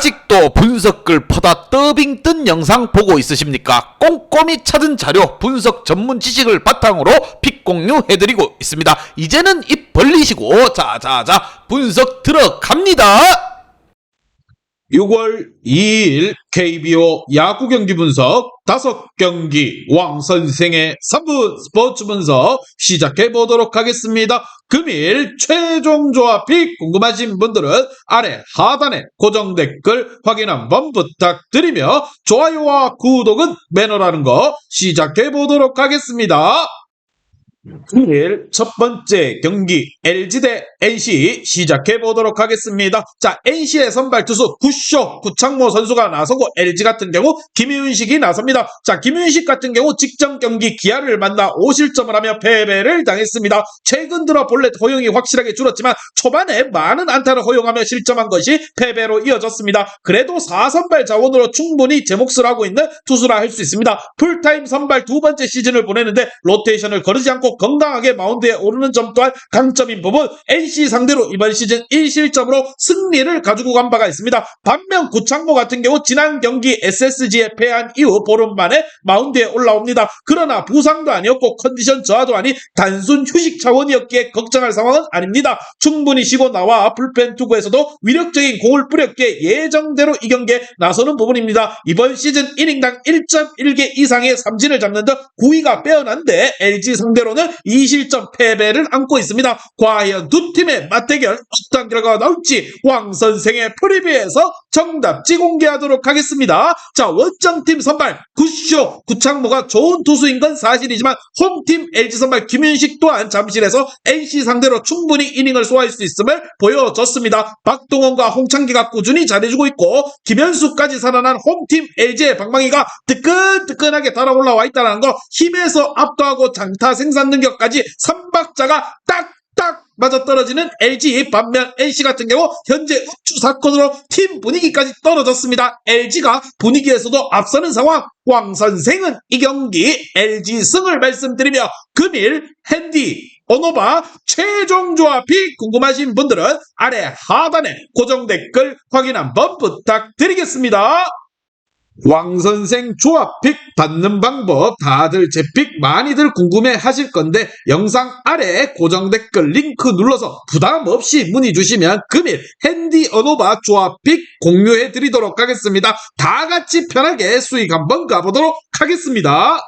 아직도 분석글 퍼다 더빙 뜬 영상 보고 있으십니까? 꼼꼼히 찾은 자료, 분석 전문 지식을 바탕으로 픽 공유해드리고 있습니다. 이제는 입 벌리시고 자자자 분석 들어갑니다. 6월 2일 KBO 야구 경기 분석 5경기 왕선생의 3분 스포츠 분석 시작해 보도록 하겠습니다. 금일 최종 조합 픽 궁금하신 분들은 아래 하단에 고정 댓글 확인 한번 부탁드리며 좋아요와 구독은 매너라는 거 시작해 보도록 하겠습니다. 금일 첫 번째 경기 LG 대 NC 시작해 보도록 하겠습니다. 자, NC의 선발 투수 구창모 선수가 나서고 LG 같은 경우 김윤식이 나섭니다. 자, 김윤식 같은 경우 직전 경기 기아를 만나 5실점을 하며 패배를 당했습니다. 최근 들어 볼넷 허용이 확실하게 줄었지만 초반에 많은 안타를 허용하며 실점한 것이 패배로 이어졌습니다. 그래도 4선발 자원으로 충분히 제 몫을 하고 있는 투수라 할 수 있습니다. 풀타임 선발 두 번째 시즌을 보내는데 로테이션을 거르지 않고 건강하게 마운드에 오르는 점 또한 강점인 부분, NC 상대로 이번 시즌 1실점으로 승리를 가지고 간 바가 있습니다. 반면 구창모 같은 경우 지난 경기 SSG에 패한 이후 보름 만에 마운드에 올라옵니다. 그러나 부상도 아니었고 컨디션 저하도 아닌 단순 휴식 차원이었기에 걱정할 상황은 아닙니다. 충분히 쉬고 나와 불펜 투구에서도 위력적인 공을 뿌렸기에 예정대로 이 경기에 나서는 부분입니다. 이번 시즌 이닝당 1.1개 이상의 삼진을 잡는 등 구위가 빼어난데 LG 상대로는 2실점 패배를 안고 있습니다. 과연 두 팀의 맞대결 어떤 결과가 나올지 왕선생의 프리뷰에서 정답지 공개하도록 하겠습니다. 자, 원정팀 선발 구창모가 좋은 투수인 건 사실이지만 홈팀 LG 선발 김윤식 또한 잠실에서 NC 상대로 충분히 이닝을 소화할 수 있음을 보여줬습니다. 박동원과 홍창기가 꾸준히 잘해주고 있고 김현수까지 살아난 홈팀 LG의 방망이가 뜨끈뜨끈하게 달아올라와 있다는 거, 힘에서 압도하고 장타 생산 능력까지 3박자가 딱딱 맞아떨어지는 LG. 반면 NC 같은 경우 현재 흑주 사건으로 팀 분위기까지 떨어졌습니다. LG가 분위기에서도 앞서는 상황. 왕선생은 이 경기 LG 승을 말씀드리며 금일 핸디 오노바 최종 조합이 궁금하신 분들은 아래 하단에 고정 댓글 확인 한번 부탁드리겠습니다. 왕선생 조합픽 받는 방법 다들 제 픽 많이들 궁금해 하실 건데 영상 아래 고정 댓글 링크 눌러서 부담 없이 문의 주시면 금일 핸디 어노바 조합픽 공유해 드리도록 하겠습니다. 다 같이 편하게 수익 한번 가보도록 하겠습니다.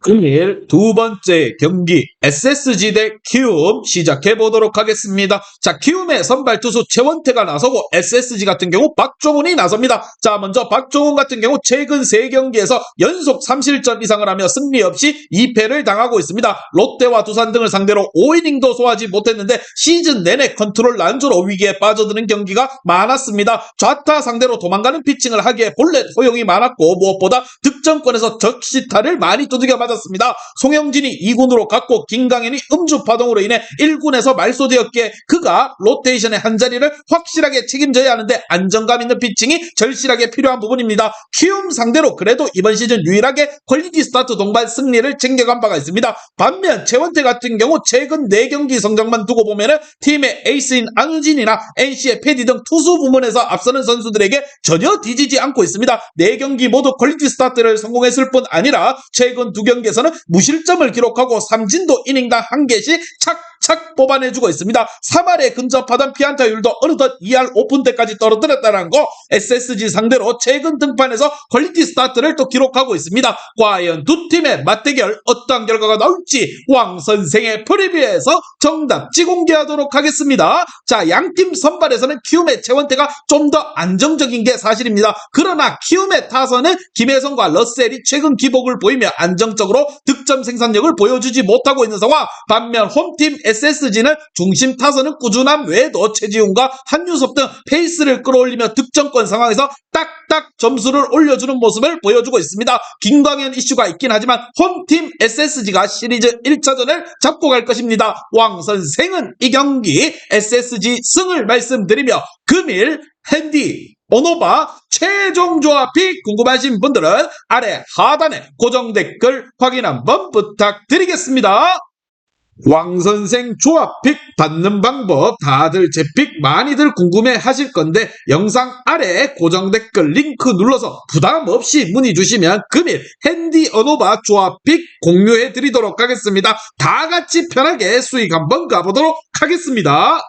금일 두 번째 경기 SSG 대 키움 시작해 보도록 하겠습니다. 자, 키움의 선발 투수 최원태가 나서고 SSG 같은 경우 박종훈이 나섭니다. 자, 먼저 박종훈 같은 경우 최근 3경기에서 연속 3실점 이상을 하며 승리 없이 2패를 당하고 있습니다. 롯데와 두산 등을 상대로 5이닝도 소화하지 못했는데 시즌 내내 컨트롤 난조로 위기에 빠져드는 경기가 많았습니다. 좌타 상대로 도망가는 피칭을 하기에 볼넷 허용이 많았고 무엇보다 득점권에서 적시타를 많이 두들겨 맞았습니다. 송영진이 2군으로 갔고 김강현이 음주 파동으로 인해 1군에서 말소되었기에 그가 로테이션의 한자리를 확실하게 책임져야 하는데 안정감 있는 피칭이 절실하게 필요한 부분입니다. 키움 상대로 그래도 이번 시즌 유일하게 퀄리티 스타트 동반 승리를 챙겨간 바가 있습니다. 반면 최원태 같은 경우 최근 4경기 성적만 두고 보면은 팀의 에이스인 안우진이나 NC의 패디 등 투수 부문에서 앞서는 선수들에게 전혀 뒤지지 않고 있습니다. 4경기 모두 퀄리티 스타트를 성공했을 뿐 아니라 최근 2경기에서는 무실점을 기록하고 삼진도 이닝당 1개씩 착착 뽑아내주고 있습니다. 3할에 근접하던 피안타율도 어느덧 2할 오픈대까지 떨어뜨렸다는 거, SSG 상대로 최근 등판에서 퀄리티 스타트를 또 기록하고 있습니다. 과연 두 팀의 맞대결 어떤 결과가 나올지 왕선생의 프리뷰에서 정답지 공개하도록 하겠습니다. 자, 양팀 선발에서는 키움의 최원태가 좀 더 안정적인 게 사실입니다. 그러나 키움의 타선은 김혜성과 러셀이 최근 기복을 보이며 안정적으로 득점 생산력을 보여주지 못하고 있는 상황. 반면 홈팀 SSG는 중심 타선은 꾸준함 외에도 최지훈과 한유섭 등 페이스를 끌어올리며 득점권 상황에서 딱딱 점수를 올려주는 모습을 보여주고 있습니다. 김광현 이슈가 있긴 하지만 홈팀 SSG가 시리즈 1차전을 잡고 갈 것입니다. 왕선생은 이 경기 SSG 승을 말씀드리며 금일 핸디 오노바 최종 조합이 궁금하신 분들은 아래 하단에 고정 댓글 확인 한번 부탁드리겠습니다. 왕선생 조합픽 받는 방법 다들 제 픽 많이들 궁금해 하실 건데 영상 아래 고정 댓글 링크 눌러서 부담 없이 문의 주시면 금일 핸디 언어바 조합픽 공유해 드리도록 하겠습니다. 다 같이 편하게 수익 한번 가보도록 하겠습니다.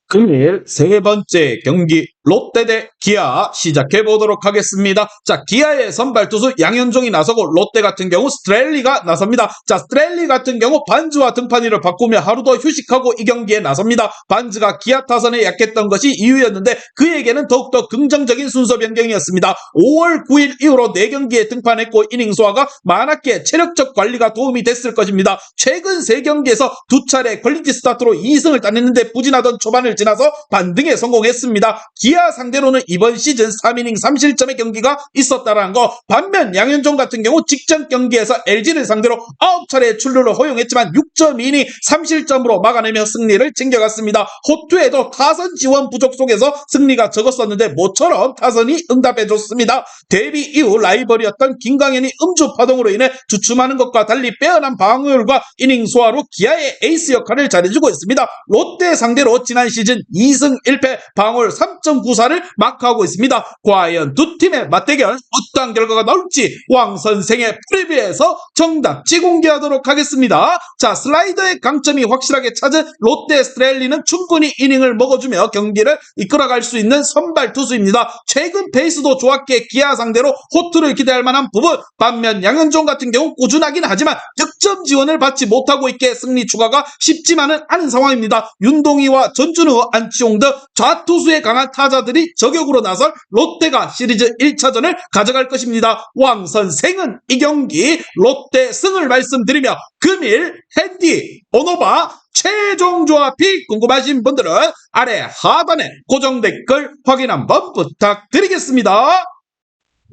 금일 세 번째 경기 롯데 대 기아 시작해 보도록 하겠습니다. 자, 기아의 선발 투수 양현종이 나서고 롯데 같은 경우 스트렐리가 나섭니다. 자, 스트렐리 같은 경우 반즈와 등판일을 바꾸며 하루 더 휴식하고 이 경기에 나섭니다. 반즈가 기아 타선에 약했던 것이 이유였는데 그에게는 더욱더 긍정적인 순서 변경이었습니다. 5월 9일 이후로 4경기에 등판했고 이닝 소화가 많았기에 체력적 관리가 도움이 됐을 것입니다. 최근 3경기에서 2차례 퀄리티 스타트로 2승을 따냈는데 부진하던 초반을 지나서 반등에 성공했습니다. 기아 상대로는 이번 시즌 3이닝 3실점의 경기가 있었다라는 거. 반면 양현종 같은 경우 직전 경기에서 LG를 상대로 9차례 출루를 허용했지만 6.2이닝 3실점으로 막아내며 승리를 챙겨갔습니다. 호투에도 타선 지원 부족 속에서 승리가 적었었는데 모처럼 타선이 응답해줬습니다. 데뷔 이후 라이벌이었던 김광현이 음주 파동으로 인해 주춤하는 것과 달리 빼어난 방어율과 이닝 소화로 기아의 에이스 역할을 잘해주고 있습니다. 롯데 상대로 지난 시즌 2승 1패 방어율 3.94를 마크하고 있습니다. 과연 두 팀의 맞대결 어떤 결과가 나올지 왕 선생의 프리뷰에서 정답지 공개하도록 하겠습니다. 자, 슬라이더의 강점이 확실하게 찾은 롯데 스트렐리는 충분히 이닝을 먹어주며 경기를 이끌어갈 수 있는 선발 투수입니다. 최근 페이스도 좋았기에 기아 상대로 호투를 기대할 만한 부분. 반면 양현종 같은 경우 꾸준하긴 하지만 득점 지원을 받지 못하고 있기에 승리 추가가 쉽지만은 않은 상황입니다. 윤동희와 전준우, 안치홍 등 좌투수에 강한 타자들이 저격으로 나설 롯데가 시리즈 1차전을 가져갈 것입니다. 왕 선생은 이 경기 롯데 승을 말씀드리며 금일 핸디 오노바 최종 조합이 궁금하신 분들은 아래 하단에 고정 댓글 확인 한번 부탁드리겠습니다.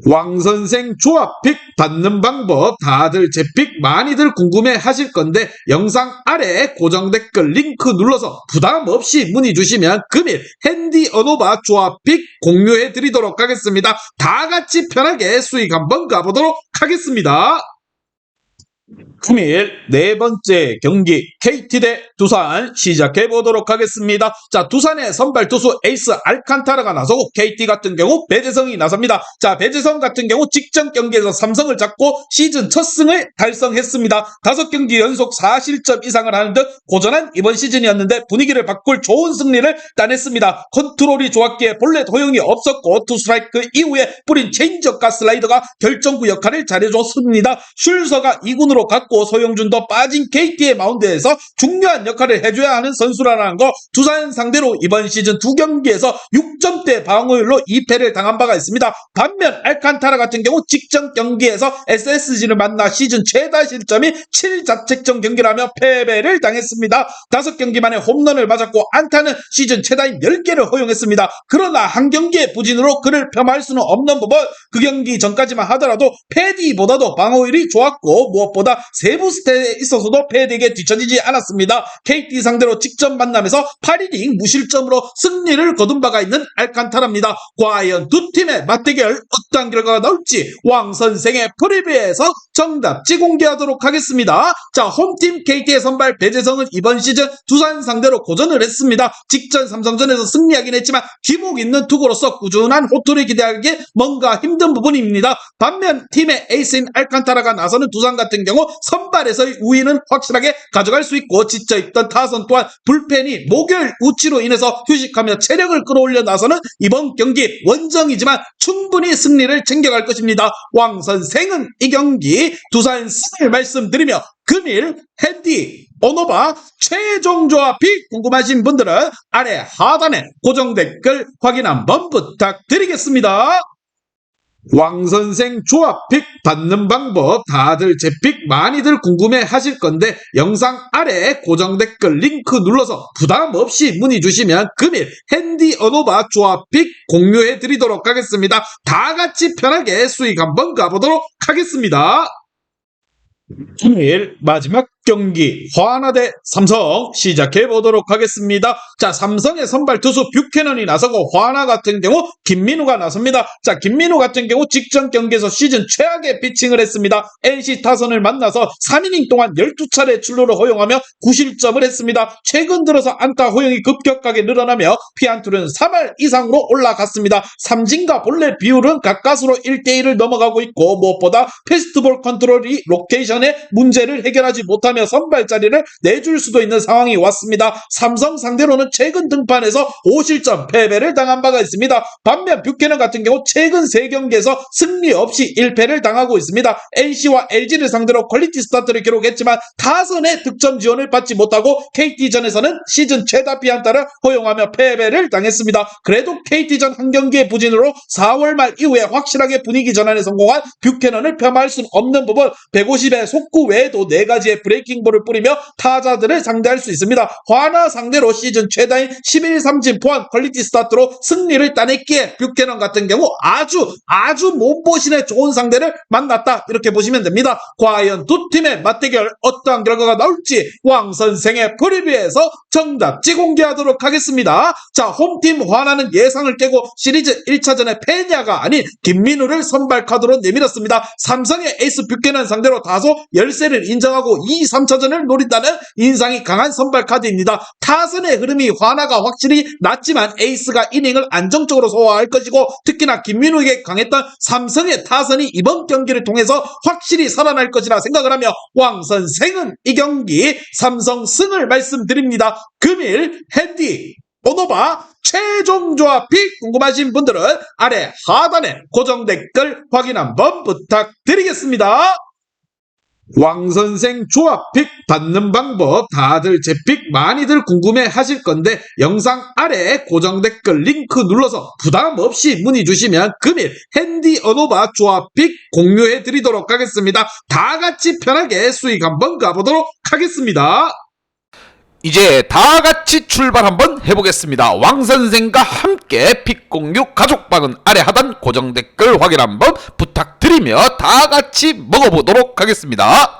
왕선생 조합픽 받는 방법 다들 제 픽 많이들 궁금해 하실 건데 영상 아래 고정 댓글 링크 눌러서 부담 없이 문의 주시면 금일 핸디 언어바 조합픽 공유해 드리도록 하겠습니다. 다 같이 편하게 수익 한번 가보도록 하겠습니다. 금일 네 번째 경기 KT 대 두산 시작해 보도록 하겠습니다. 자, 두산의 선발 투수 에이스 알칸타라가 나서고 KT 같은 경우 배재성이 나섭니다. 자, 배재성 같은 경우 직전 경기에서 3승을 잡고 시즌 첫 승을 달성했습니다. 5경기 연속 4실점 이상을 하는 듯 고전한 이번 시즌이었는데 분위기를 바꿀 좋은 승리를 따냈습니다. 컨트롤이 좋았기에 본래 도용이 없었고 투스트라이크 이후에 뿌린 체인지업과 슬라이더가 결정구 역할을 잘해줬습니다. 슐서가 2군으로 갔고 소영준도 빠진 KT의 마운드에서 중요한 역할을 해줘야 하는 선수라는 거. 두산 상대로 이번 시즌 2경기에서 6점대 방어율로 2패를 당한 바가 있습니다. 반면 알칸타라 같은 경우 직전 경기에서 SSG를 만나 시즌 최다 실점이 7자책점 경기라며 패배를 당했습니다. 5경기 만에 홈런을 맞았고 안타는 시즌 최다인 10개를 허용했습니다. 그러나 한 경기의 부진으로 그를 폄하할 수는 없는 부분. 그 경기 전까지만 하더라도 패디보다도 방어율이 좋았고 무엇보다 세부 스탯에 있어서도 패디에게 뒤처지지 않았습니다. KT 상대로 직전 만남에서 8이닝 무실점으로 승리를 거둔 바가 있는 알칸타라입니다. 과연 두 팀의 맞대결 어떤 결과가 나올지 왕 선생의 프리뷰에서 정답지 공개하도록 하겠습니다. 자, 홈팀 KT의 선발 배재성은 이번 시즌 두산 상대로 고전을 했습니다. 직전 삼성전에서 승리하긴 했지만 기복 있는 투구로서 꾸준한 호투를 기대하기에 뭔가 힘든 부분입니다. 반면 팀의 에이스인 알칸타라가 나서는 두산 같은 경우 선발에서의 우위는 확실하게 가져갈 수 있고 지쳐있던 타선 또한 불펜이 목요일 우치로 인해서 휴식하며 체력을 끌어올려 나서는 이번 경기 원정이지만 충분히 승리를 챙겨갈 것입니다. 왕 선생은 이 경기 두산 승을 말씀드리며 금일 핸디 오노바 최종 조합이 궁금하신 분들은 아래 하단에 고정 댓글 확인 한번 부탁드리겠습니다. 왕선생 조합픽 받는 방법 다들 제 픽 많이들 궁금해 하실 건데 영상 아래 고정 댓글 링크 눌러서 부담 없이 문의 주시면 금일 핸디 언어바 조합픽 공유해 드리도록 하겠습니다. 다 같이 편하게 수익 한번 가보도록 하겠습니다. 금일 마지막 경기 화나 대 삼성 시작해 보도록 하겠습니다. 자, 삼성의 선발 투수 뷰캐넌이 나서고 화나 같은 경우 김민우가 나섭니다. 자, 김민우 같은 경우 직전 경기에서 시즌 최악의 피칭을 했습니다. NC 타선을 만나서 3이닝 동안 12차례 출루를 허용하며 9실점을 했습니다. 최근 들어서 안타 허용이 급격하게 늘어나며 피안투는 3할 이상으로 올라갔습니다. 삼진과 볼넷 비율은 가까스로 1대1을 넘어가고 있고 무엇보다 패스트볼 컨트롤이 로케이션의 문제를 해결하지 못하며 선발 자리를 내줄 수도 있는 상황이 왔습니다. 삼성 상대로는 최근 등판에서 5실점 패배를 당한 바가 있습니다. 반면 뷰캐넌 같은 경우 최근 3경기에서 승리 없이 1패를 당하고 있습니다. NC와 LG를 상대로 퀄리티 스타트를 기록했지만 타선의 득점 지원을 받지 못하고 KT전에서는 시즌 최다 피안타를 허용하며 패배를 당했습니다. 그래도 KT전 한 경기의 부진으로 4월 말 이후에 확실하게 분위기 전환에 성공한 뷰캐넌을 폄하할 수는 없는 부분 150의 속구 외에도 4가지의 브레이킹볼을 뿌리며 타자들을 상대할 수 있습니다. 화나 상대로 시즌 최다인 11삼진 포함 퀄리티 스타트로 승리를 따냈기에 뷰캐넌 같은 경우 아주 몸보신에 좋은 상대를 만났다 이렇게 보시면 됩니다. 과연 두 팀의 맞대결 어떠한 결과가 나올지 왕 선생의 프리뷰에서 정답지 공개하도록 하겠습니다. 자, 홈팀 화나는 예상을 깨고 시리즈 1차전에 패냐가 아닌 김민우를 선발 카드로 내밀었습니다. 삼성의 에이스 뷰캐넌 상대로 다소 열세를 인정하고 2, 3차전을 노린다는 인상이 강한 선발 카드입니다. 타선의 흐름이 화나가 확실히 낮지만 에이스가 이닝을 안정적으로 소화할 것이고 특히나 김민우에게 강했던 삼성의 타선이 이번 경기를 통해서 확실히 살아날 것이라 생각을 하며 왕 선생은 이 경기 삼성 승을 말씀드립니다. 금일 핸디 오노바 최종 조합이 궁금하신 분들은 아래 하단에 고정 댓글 확인 한번 부탁드리겠습니다. 왕선생 조합픽 받는 방법 다들 제 픽 많이들 궁금해 하실 건데 영상 아래 고정 댓글 링크 눌러서 부담 없이 문의 주시면 금일 핸디 어노바 조합픽 공유해 드리도록 하겠습니다. 다 같이 편하게 수익 한번 가보도록 하겠습니다. 이제 다 같이 출발 한번 해보겠습니다. 왕 선생과 함께 픽 공유 가족방은 아래 하단 고정 댓글 확인 한번 부탁드리며 다 같이 먹어보도록 하겠습니다.